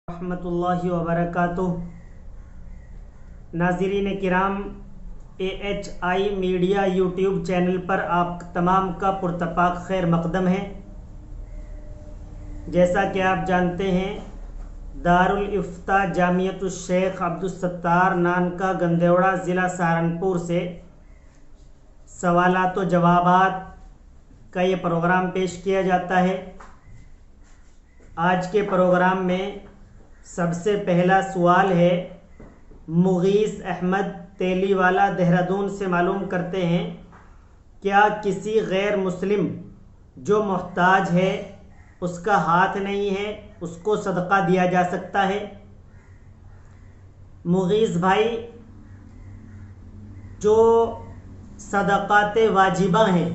رحمۃ اللہ وبرکاتہ۔ ناظرین کرام، AHI میڈیا یوٹیوب چینل پر آپ تمام کا پرتپاک خیر مقدم ہے۔ جیسا کہ آپ جانتے ہیں، دارالافتاء جامعۃ الشیخ عبدالستار نانکا گندیوڑا ضلع سہارنپور سے سوالات و جوابات کا یہ پروگرام پیش کیا جاتا ہے۔ آج کے پروگرام میں سب سے پہلا سوال ہے، مغیث احمد تیلی والا دہرادون سے معلوم کرتے ہیں، کیا کسی غیر مسلم جو محتاج ہے، اس کا ہاتھ نہیں ہے، اس کو صدقہ دیا جا سکتا ہے؟ مغیث بھائی، جو صدقات واجبہ ہیں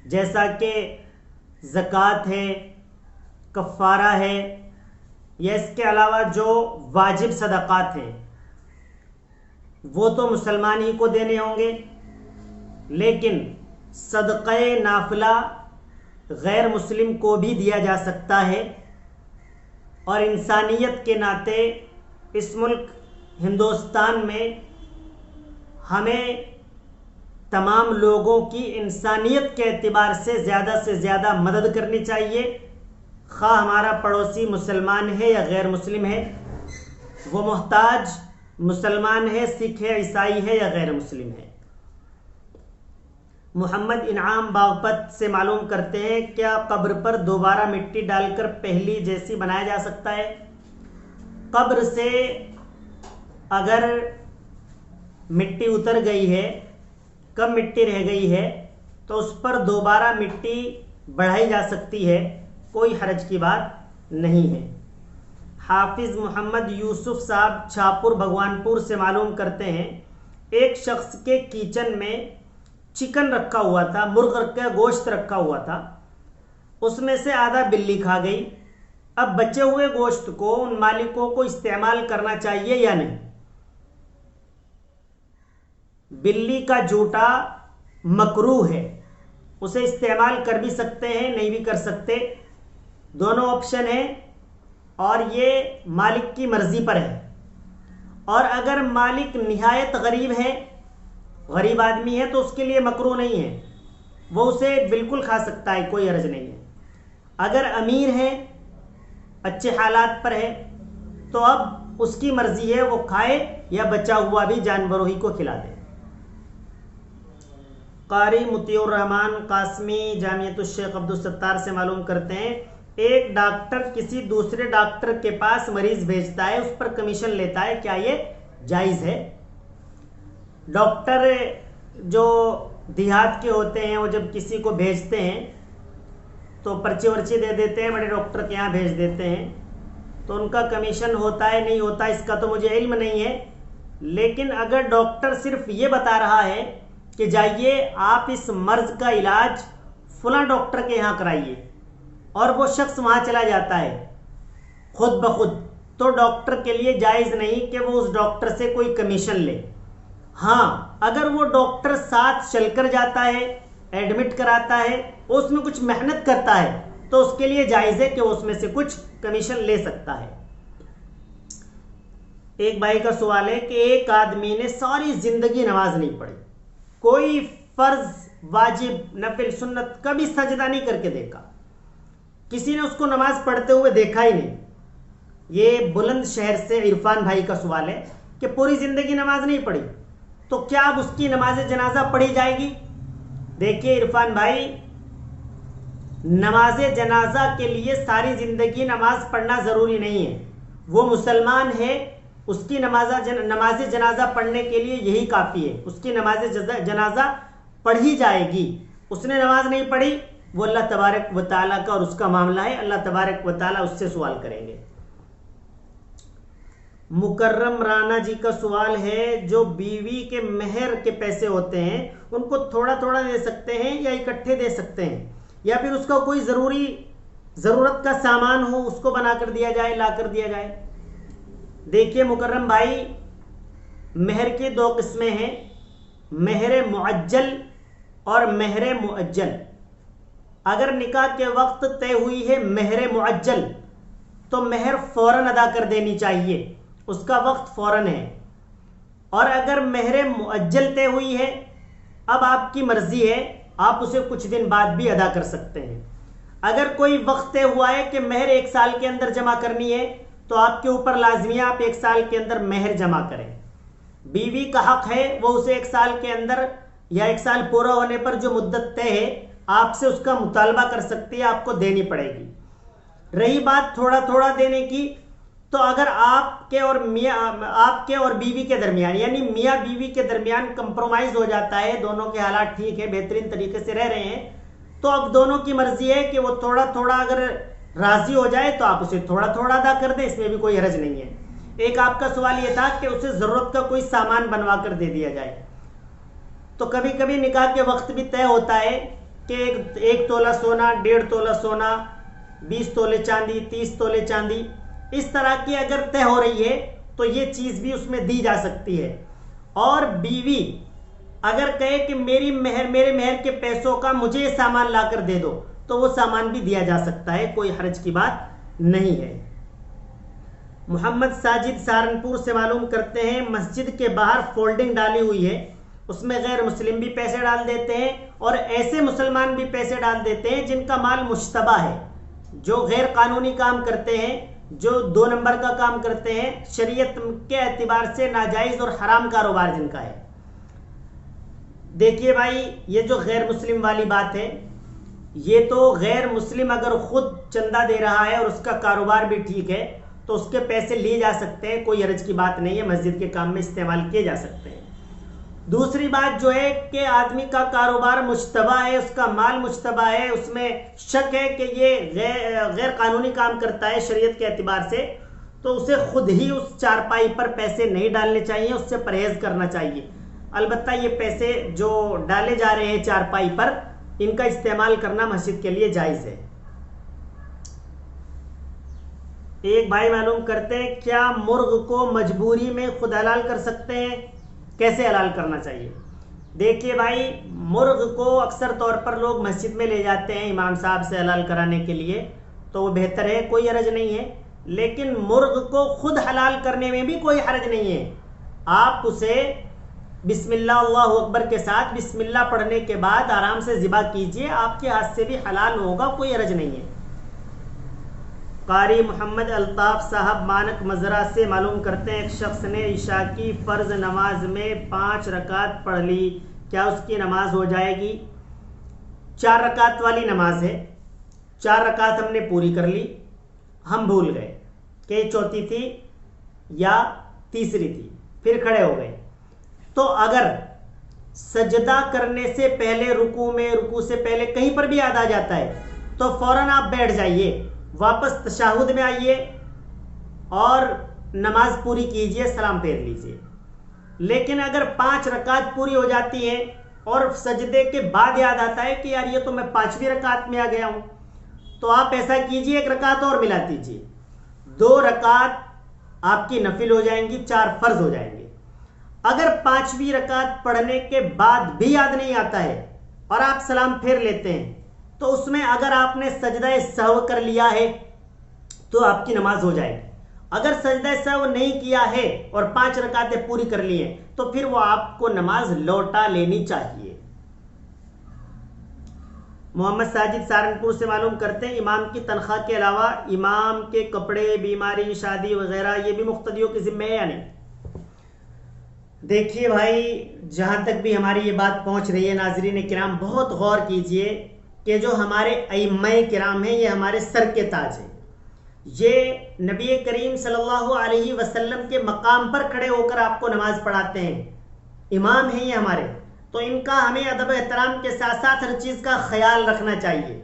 جیسا کہ زکوٰۃ ہے، کفارہ ہے، یا اس کے علاوہ جو واجب صدقات ہیں وہ تو مسلمان ہی کو دینے ہوں گے، لیکن صدقہ نافلہ غیر مسلم کو بھی دیا جا سکتا ہے۔ اور انسانیت کے ناطے اس ملک ہندوستان میں ہمیں تمام لوگوں کی انسانیت کے اعتبار سے زیادہ مدد کرنی چاہیے، خواہ ہمارا پڑوسی مسلمان ہے یا غیر مسلم ہے، وہ محتاج مسلمان ہے، سکھ ہے، عیسائی ہے یا غیر مسلم ہے۔ محمد انعام باغپت سے معلوم کرتے ہیں، کیا قبر پر دوبارہ مٹی ڈال کر پہلی جیسی بنایا جا سکتا ہے؟ قبر سے اگر مٹی اتر گئی ہے، کم مٹی رہ گئی ہے، تو اس پر دوبارہ مٹی بڑھائی جا سکتی ہے، کوئی حرج کی بات نہیں ہے۔ حافظ محمد یوسف صاحب چھاپور بھگوانپور سے معلوم کرتے ہیں، ایک شخص کے کچن میں چکن رکھا ہوا تھا، مرغ کا گوشت رکھا ہوا تھا، اس میں سے آدھا بلی کھا گئی۔ اب بچے ہوئے گوشت کو ان مالکوں کو استعمال کرنا چاہیے یا نہیں؟ بلی کا جوٹا مکروہ ہے، اسے استعمال کر بھی سکتے ہیں، نہیں بھی کر سکتے، دونوں آپشن ہیں، اور یہ مالک کی مرضی پر ہے۔ اور اگر مالک نہایت غریب ہے، غریب آدمی ہے، تو اس کے لیے مکروہ نہیں ہے، وہ اسے بالکل کھا سکتا ہے، کوئی حرج نہیں ہے۔ اگر امیر ہے، اچھے حالات پر ہے، تو اب اس کی مرضی ہے، وہ کھائے یا بچا ہوا بھی جانوروں ہی کو کھلا دے۔ قاری مطیع الرحمن قاسمی جامعۃ الشیخ عبدالستار سے معلوم کرتے ہیں، ایک ڈاکٹر کسی دوسرے ڈاکٹر کے پاس مریض بھیجتا ہے، اس پر کمیشن لیتا ہے، کیا یہ جائز ہے؟ ڈاکٹر جو دیہات کے ہوتے ہیں، وہ جب کسی کو بھیجتے ہیں تو پرچی ورچی دے دیتے ہیں، بڑے ڈاکٹر کے یہاں بھیج دیتے ہیں، تو ان کا کمیشن ہوتا ہے نہیں ہوتا اس کا تو مجھے علم نہیں ہے، لیکن اگر ڈاکٹر صرف یہ بتا رہا ہے کہ جائیے آپ اس مرض کا علاج فلاں ڈاکٹر کے یہاں کرائیے، اور وہ شخص وہاں چلا جاتا ہے خود بخود، تو ڈاکٹر کے لیے جائز نہیں کہ وہ اس ڈاکٹر سے کوئی کمیشن لے۔ ہاں، اگر وہ ڈاکٹر ساتھ چل کر جاتا ہے، ایڈمٹ کراتا ہے، اس میں کچھ محنت کرتا ہے، تو اس کے لیے جائز ہے کہ وہ اس میں سے کچھ کمیشن لے سکتا ہے۔ ایک بھائی کا سوال ہے کہ ایک آدمی نے ساری زندگی نماز نہیں پڑھی، کوئی فرض، واجب، نفل، سنت کبھی سجدہ نہیں کر کے دیکھا، کسی نے اس کو نماز پڑھتے ہوئے دیکھا ہی نہیں۔ یہ بلند شہر سے عرفان بھائی کا سوال ہے کہ پوری زندگی نماز نہیں پڑھی، تو کیا اب اس کی نماز جنازہ پڑھی جائے گی؟ دیکھیے عرفان بھائی، نماز جنازہ کے لیے ساری زندگی نماز پڑھنا ضروری نہیں ہے، وہ مسلمان ہے، اس کی نماز جنازہ پڑھنے کے لیے یہی کافی ہے، اس کی نماز جنازہ پڑھی جائے گی۔ اس نے نماز نہیں پڑھی، وہ اللہ تبارک و تعالیٰ کا اور اس کا معاملہ ہے، اللہ تبارک و تعالیٰ اس سے سوال کریں گے۔ مکرم رانا جی کا سوال ہے، جو بیوی کے مہر کے پیسے ہوتے ہیں ان کو تھوڑا تھوڑا دے سکتے ہیں یا اکٹھے دے سکتے ہیں، یا پھر اس کا کوئی ضرورت کا سامان ہو اس کو بنا کر دیا جائے، لا کر دیا جائے؟ دیکھیے مکرم بھائی، مہر کی دو قسمیں ہیں، مہر معجل اور مہر مؤجل۔ اگر نکاح کے وقت طے ہوئی ہے مہر معجل، تو مہر فوراً ادا کر دینی چاہیے، اس کا وقت فوراً ہے۔ اور اگر مہر مؤجل طے ہوئی ہے، اب آپ کی مرضی ہے، آپ اسے کچھ دن بعد بھی ادا کر سکتے ہیں۔ اگر کوئی وقت طے ہوا ہے کہ مہر 1 سال کے اندر جمع کرنی ہے تو آپ کے اوپر لازمی ہے آپ 1 سال کے اندر مہر جمع کریں۔ بیوی کا حق ہے وہ اسے 1 سال کے اندر یا 1 سال پورا ہونے پر جو مدت طے ہے آپ سے اس کا مطالبہ کر سکتی ہے، آپ کو دینی پڑے گی۔ رہی بات تھوڑا تھوڑا دینے کی، تو اگر آپ کے اور بیوی کے درمیان یعنی میاں بیوی کے درمیان کمپرومائز ہو جاتا ہے، دونوں کے حالات ٹھیک ہے، بہترین طریقے سے رہ رہے ہیں، تو اب دونوں کی مرضی ہے کہ وہ تھوڑا تھوڑا اگر راضی ہو جائے تو آپ اسے تھوڑا تھوڑا ادا کر دیں، اس میں بھی کوئی حرج نہیں ہے۔ ایک آپ کا سوال یہ تھا کہ اسے ضرورت کا کوئی سامان بنوا کر دے دیا جائے، تو کبھی کبھی نکاح کے وقت بھی طے ہوتا ہے کہ 1 تولہ سونا، 1.5 تولہ سونا، 20 تولے چاندی، 30 تولے چاندی، اس طرح کی اگر طے ہو رہی ہے تو یہ چیز بھی اس میں دی جا سکتی ہے۔ اور بیوی اگر کہے کہ میرے مہر کے پیسوں کا مجھے یہ سامان لا کر دے دو تو وہ سامان بھی دیا جا سکتا ہے، کوئی حرج کی بات نہیں ہے۔ محمد ساجد سہارنپور سے معلوم کرتے ہیں مسجد کے باہر فولڈنگ ڈالی ہوئی ہے، اس میں غیر مسلم بھی پیسے ڈال دیتے ہیں اور ایسے مسلمان بھی پیسے ڈال دیتے ہیں جن کا مال مشتبہ ہے، جو غیر قانونی کام کرتے ہیں، جو 2 نمبر کا کام کرتے ہیں، شریعت کے اعتبار سے ناجائز اور حرام کاروبار جن کا ہے۔ دیکھیے بھائی، یہ جو غیر مسلم والی بات ہے، یہ تو غیر مسلم اگر خود چندہ دے رہا ہے اور اس کا کاروبار بھی ٹھیک ہے تو اس کے پیسے لیے جا سکتے ہیں، کوئی حرج کی بات نہیں ہے، مسجد کے کام میں استعمال کیے جا سکتے ہیں۔ دوسری بات جو ہے کہ آدمی کا کاروبار مشتبہ ہے، اس کا مال مشتبہ ہے، اس میں شک ہے کہ یہ غیر قانونی کام کرتا ہے شریعت کے اعتبار سے، تو اسے خود ہی اس چارپائی پر پیسے نہیں ڈالنے چاہیے، اس سے پرہیز کرنا چاہیے۔ البتہ یہ پیسے جو ڈالے جا رہے ہیں چارپائی پر، ان کا استعمال کرنا مسجد کے لیے جائز ہے۔ ایک بھائی معلوم کرتے ہیں کیا مرغ کو مجبوری میں خود حلال کر سکتے ہیں؟ کیسے حلال کرنا چاہیے؟ دیکھیے بھائی، مرغ کو اکثر طور پر لوگ مسجد میں لے جاتے ہیں امام صاحب سے حلال کرانے کے لیے، تو وہ بہتر ہے، کوئی حرج نہیں ہے، لیکن مرغ کو خود حلال کرنے میں بھی کوئی حرج نہیں ہے۔ آپ اسے بسم اللہ اللہ اکبر کے ساتھ بسم اللہ پڑھنے کے بعد آرام سے ذبح کیجئے، آپ کے ہاتھ سے بھی حلال ہوگا، کوئی حرج نہیں ہے۔ قاری محمد الطاف صاحب مانک مزرعہ سے معلوم کرتے ہیں ایک شخص نے عشاء کی فرض نماز میں 5 رکعت پڑھ لی، کیا اس کی نماز ہو جائے گی؟ 4 رکعت والی نماز ہے، 4 رکعت ہم نے پوری کر لی، ہم بھول گئے کہ چوتھی تھی یا تیسری تھی، پھر کھڑے ہو گئے، تو اگر سجدہ کرنے سے پہلے رکوع سے پہلے کہیں پر بھی یاد آ جاتا ہے تو فوراً آپ بیٹھ جائیے، واپس تشہد میں آئیے اور نماز پوری کیجئے، سلام پھیر لیجئے۔ لیکن اگر 5 رکعت پوری ہو جاتی ہیں اور سجدے کے بعد یاد آتا ہے کہ یار یہ تو میں 5ویں رکعت میں آ گیا ہوں، تو آپ ایسا کیجئے 1 رکعت اور ملا دیجئے، 2 رکعت آپ کی نفل ہو جائیں گی، 4 فرض ہو جائیں گے۔ اگر 5ویں رکعت پڑھنے کے بعد بھی یاد نہیں آتا ہے اور آپ سلام پھیر لیتے ہیں تو اس میں اگر آپ نے سجدہ سہو کر لیا ہے تو آپ کی نماز ہو جائے گی۔ اگر سجدہ سہو نہیں کیا ہے اور 5 رکعتیں پوری کر لی ہیں تو پھر وہ آپ کو نماز لوٹا لینی چاہیے۔ محمد ساجد سہارنپور سے معلوم کرتے ہیں امام کی تنخواہ کے علاوہ امام کے کپڑے، بیماری، شادی وغیرہ یہ بھی مقتدیوں کے ذمہ ہے یا نہیں؟ دیکھیے بھائی، جہاں تک بھی ہماری یہ بات پہنچ رہی ہے، ناظرین کرام بہت غور کیجئے کہ جو ہمارے ائمہ کرام ہیں یہ ہمارے سر کے تاج ہیں، یہ نبی کریم صلی اللہ علیہ وسلم کے مقام پر کھڑے ہو کر آپ کو نماز پڑھاتے ہیں، امام ہیں یہ ہمارے، تو ان کا ہمیں ادب احترام کے ساتھ ساتھ ہر چیز کا خیال رکھنا چاہیے۔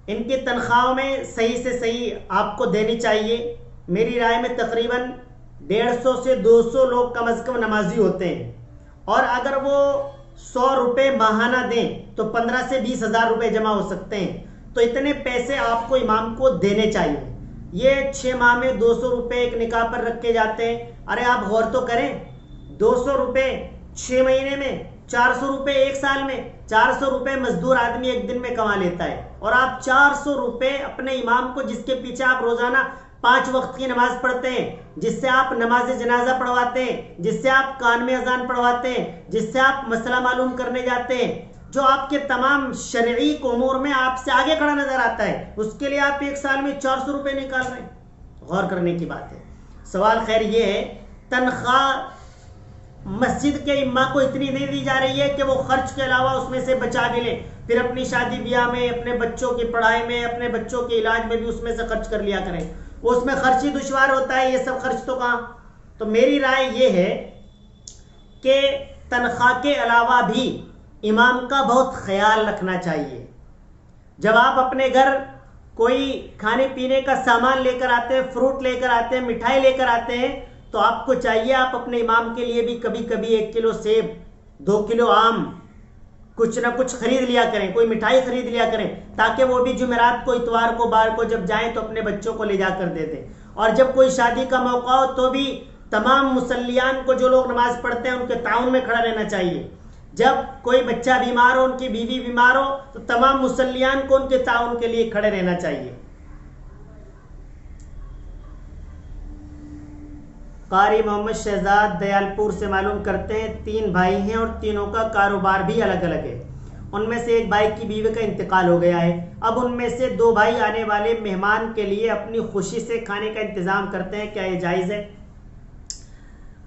ان کی تنخواہوں میں صحیح سے صحیح آپ کو دینی چاہیے۔ میری رائے میں تقریباً 150 سے 200 لوگ کم از کم نمازی ہوتے ہیں، اور اگر وہ 100 روپے ماہانہ دیں تو 15 سے 20 ہزار روپے جمع ہو سکتے ہیں، تو اتنے پیسے آپ کو امام کو دینے چاہیے۔ یہ 6 ماہ میں 200 روپے ایک نکاح پر رکھے جاتے ہیں، ارے آپ غور تو کریں، 200 روپے 6 مہینے میں، 400 روپے 1 سال میں، 400 روپے مزدور آدمی ایک دن میں کما لیتا ہے، اور آپ 400 روپے اپنے امام کو، جس کے پیچھے آپ روزانہ 5 وقت کی نماز پڑھتے ہیں، جس سے آپ نماز جنازہ پڑھواتے ہیں، جس سے آپ کان میں اذان پڑھواتے ہیں، جس سے آپ مسئلہ معلوم کرنے جاتے ہیں، جو آپ کے تمام شرعی امور میں آپ سے آگے کھڑا نظر آتا ہے، اس کے لیے آپ ایک سال میں 400 روپے نکال رہے ہیں. غور کرنے کی بات ہے. سوال خیر یہ ہے، تنخواہ مسجد کے امام کو اتنی نہیں دی جا رہی ہے کہ وہ خرچ کے علاوہ اس میں سے بچا بھی لیں، پھر اپنی شادی بیاہ میں، اپنے بچوں کی پڑھائی میں، اپنے بچوں کے علاج میں بھی اس میں سے خرچ کر لیا کریں. وہ اس میں خرچ ہی دشوار ہوتا ہے، یہ سب خرچ تو کہاں. تو میری رائے یہ ہے کہ تنخواہ کے علاوہ بھی امام کا بہت خیال رکھنا چاہیے. جب آپ اپنے گھر کوئی کھانے پینے کا سامان لے کر آتے ہیں، فروٹ لے کر آتے ہیں، مٹھائی لے کر آتے ہیں، تو آپ کو چاہیے آپ اپنے امام کے لیے بھی کبھی کبھی 1 کلو سیب، 2 کلو آم، کچھ نہ کچھ خرید لیا کریں، کوئی مٹھائی خرید لیا کریں، تاکہ وہ بھی جمعرات کو، اتوار کو، بار کو جب جائیں تو اپنے بچوں کو لے جا کر دے دیں. اور جب کوئی شادی کا موقع ہو تو بھی تمام مصلیان کو، جو لوگ نماز پڑھتے ہیں، ان کے تعاون میں کھڑا رہنا چاہیے. جب کوئی بچہ بیمار ہو، ان کی بیوی بیمار ہو، تو تمام مصلیان کو ان کے تعاون کے لیے کھڑے رہنا چاہیے. قاری محمد شہزاد دیال پور سے معلوم کرتے ہیں 3 بھائی ہیں اور تینوں کا کاروبار بھی الگ الگ ہے. ان میں سے ایک بھائی کی بیوی کا انتقال ہو گیا ہے. اب ان میں سے 2 بھائی آنے والے مہمان کے لیے اپنی خوشی سے کھانے کا انتظام کرتے ہیں، کیا یہ جائز ہے؟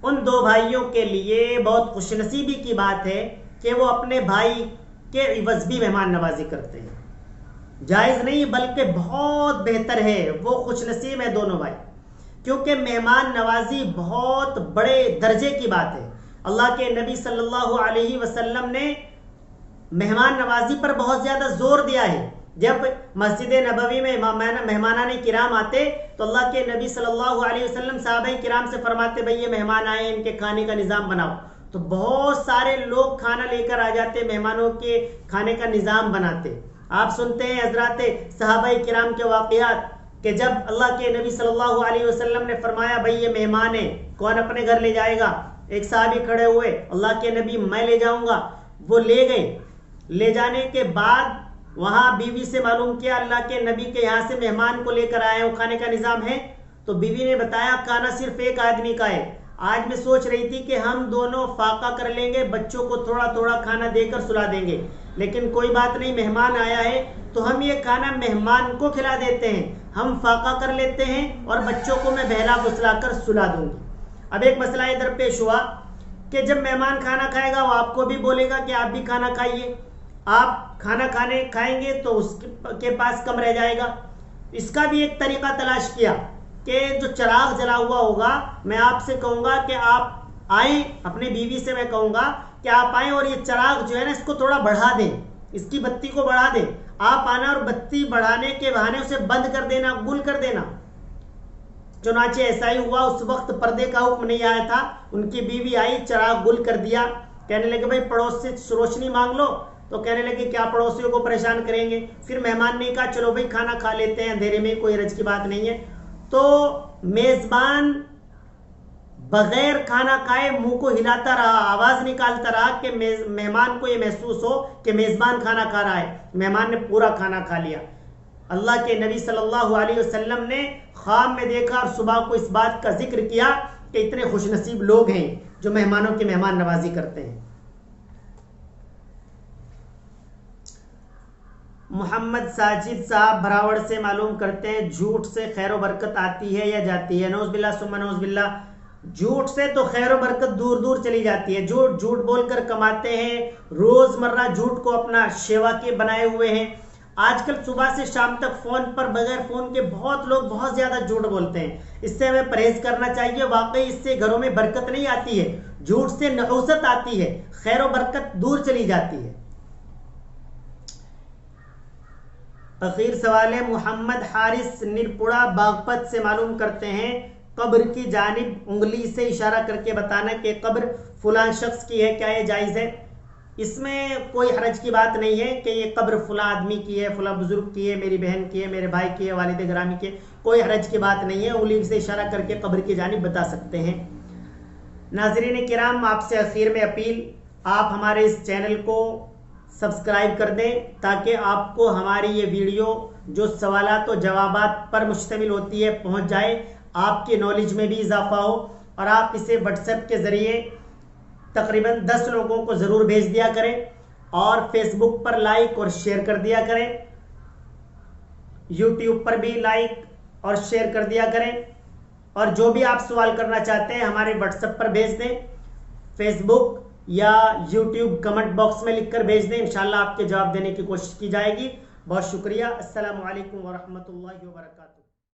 ان 2 بھائیوں کے لیے بہت خوش نصیبی کی بات ہے کہ وہ اپنے بھائی کے عوض بھی مہمان نوازی کرتے ہیں. جائز نہیں بلکہ بہت بہتر ہے، وہ خوش نصیب ہیں دونوں بھائی، کیونکہ مہمان نوازی بہت بڑے درجے کی بات ہے. اللہ کے نبی صلی اللہ علیہ وسلم نے مہمان نوازی پر بہت زیادہ زور دیا ہے. جب مسجد نبوی میں مہمانان کرام آتے تو اللہ کے نبی صلی اللہ علیہ وسلم صحابہ کرام سے فرماتے، بھئی یہ مہمان آئے، ان کے کھانے کا نظام بناؤ. تو بہت سارے لوگ کھانا لے کر آ جاتے، مہمانوں کے کھانے کا نظام بناتے. آپ سنتے ہیں حضرات صحابہ کرام کے واقعات کہ جب اللہ کے نبی صلی اللہ علیہ وسلم نے فرمایا، بھئی یہ مہمان ہے، کون اپنے گھر لے جائے گا؟ ایک صحابی کھڑے ہوئے، اللہ کے نبی میں لے جاؤں گا. وہ لے گئے. لے جانے کے بعد وہاں بیوی سے معلوم کیا، اللہ کے نبی کے یہاں سے مہمان کو لے کر آئے ہوں، کھانے کا نظام ہے؟ تو بیوی نے بتایا کھانا صرف ایک آدمی کا ہے. آج میں سوچ رہی تھی کہ ہم دونوں فاقہ کر لیں گے، بچوں کو تھوڑا تھوڑا کھانا دے کر سلا دیں گے، لیکن کوئی بات نہیں، مہمان آیا ہے تو ہم یہ کھانا مہمان کو کھلا دیتے ہیں، ہم فاقہ کر لیتے ہیں اور بچوں کو میں بہلا پھسلا کر سلا دوں گی. اب ایک مسئلہ ادھر پیش ہوا کہ جب مہمان کھانا کھائے گا وہ آپ کو بھی بولے گا کہ آپ بھی کھانا کھائیے. آپ کھانا کھائیں گے تو اس کے پاس کم رہ جائے گا. اس کا بھی ایک طریقہ تلاش کیا کہ جو چراغ جلا ہوا ہوگا، میں آپ سے کہوں گا کہ آپ آئیں، اپنے بیوی سے میں کہوں گا کہ آپ آئیں اور یہ چراغ جو ہے نا اس کو تھوڑا بڑھا دیں، اس کی بتی کو بڑھا دیں. آپ آنا اور بتی بڑھانے کے بہانے اسے بند کر دینا، گل کر دینا. چنانچہ ایسا ہی ہوا. اس وقت پردے کا حکم نہیں آیا تھا. ان کی بیوی آئی، چراغ گل کر دیا. کہنے لگے بھائی پڑوس سے روشنی مانگ لو. تو کہنے لگے کیا پڑوسیوں کو پریشان کریں گے؟ پھر مہمان نے کہا چلو بھائی کھانا کھا لیتے ہیں اندھیرے میں، کوئی حرج کی بات نہیں ہے. تو میزبان بغیر کھانا کھائے منہ کو ہلاتا رہا، آواز نکالتا رہا کہ مہمان کو یہ محسوس ہو کہ میزبان کھانا کھا رہا ہے. مہمان نے پورا کھانا کھا لیا. اللہ کے نبی صلی اللہ علیہ وسلم نے خواب میں دیکھا اور صبح کو اس بات کا ذکر کیا کہ اتنے خوش نصیب لوگ ہیں جو مہمانوں کی مہمان نوازی کرتے ہیں. محمد ساجد صاحب بھراوڑ سے معلوم کرتے ہیں جھوٹ سے خیر و برکت آتی ہے یا جاتی ہے؟ نعوذ باللہ ثم نعوذ باللہ. جھوٹ سے تو خیر و برکت دور دور چلی جاتی ہے. جھوٹ بول کر کماتے ہیں، روز مرہ جھوٹ کو اپنا شیوا کے بنائے ہوئے ہیں. آج کل صبح سے شام تک فون پر بغیر فون کے بہت لوگ بہت زیادہ جھوٹ بولتے ہیں. اس سے ہمیں پرہیز کرنا چاہیے. واقعی اس سے گھروں میں برکت نہیں آتی ہے، جھوٹ سے نحوست آتی ہے، خیر و برکت دور چلی جاتی ہے. اخیر سوال ہے محمد حارث نرپڑا باغپت سے معلوم کرتے ہیں قبر کی جانب انگلی سے اشارہ کر کے بتانا کہ قبر فلاں شخص کی ہے، کیا یہ جائز ہے؟ اس میں کوئی حرج کی بات نہیں ہے کہ یہ قبر فلاں آدمی کی ہے، فلاں بزرگ کی ہے، میری بہن کی ہے، میرے بھائی کی ہے، والد گرامی کی ہے. کوئی حرج کی بات نہیں ہے، انگلی سے اشارہ کر کے قبر کی جانب بتا سکتے ہیں. ناظرین کرام، آپ سے اخیر میں اپیل، آپ ہمارے اس چینل کو سبسکرائب کر دیں تاکہ آپ کو ہماری یہ ویڈیو جو سوالات و جوابات پر مشتمل ہوتی ہے پہنچ جائے، آپ کی نالج میں بھی اضافہ ہو، اور آپ اسے واٹس ایپ کے ذریعے تقریباً 10 لوگوں کو ضرور بھیج دیا کریں، اور فیس بک پر لائک اور شیئر کر دیا کریں، یوٹیوب پر بھی لائک اور شیئر کر دیا کریں، اور جو بھی آپ سوال کرنا چاہتے ہیں ہمارے واٹس ایپ پر بھیج دیں، فیس بک یا یوٹیوب کمنٹ باکس میں لکھ کر بھیج دیں، انشاءاللہ آپ کے جواب دینے کی کوشش کی جائے گی۔ بہت شکریہ۔ السلام علیکم ورحمۃ اللہ وبرکاتہ۔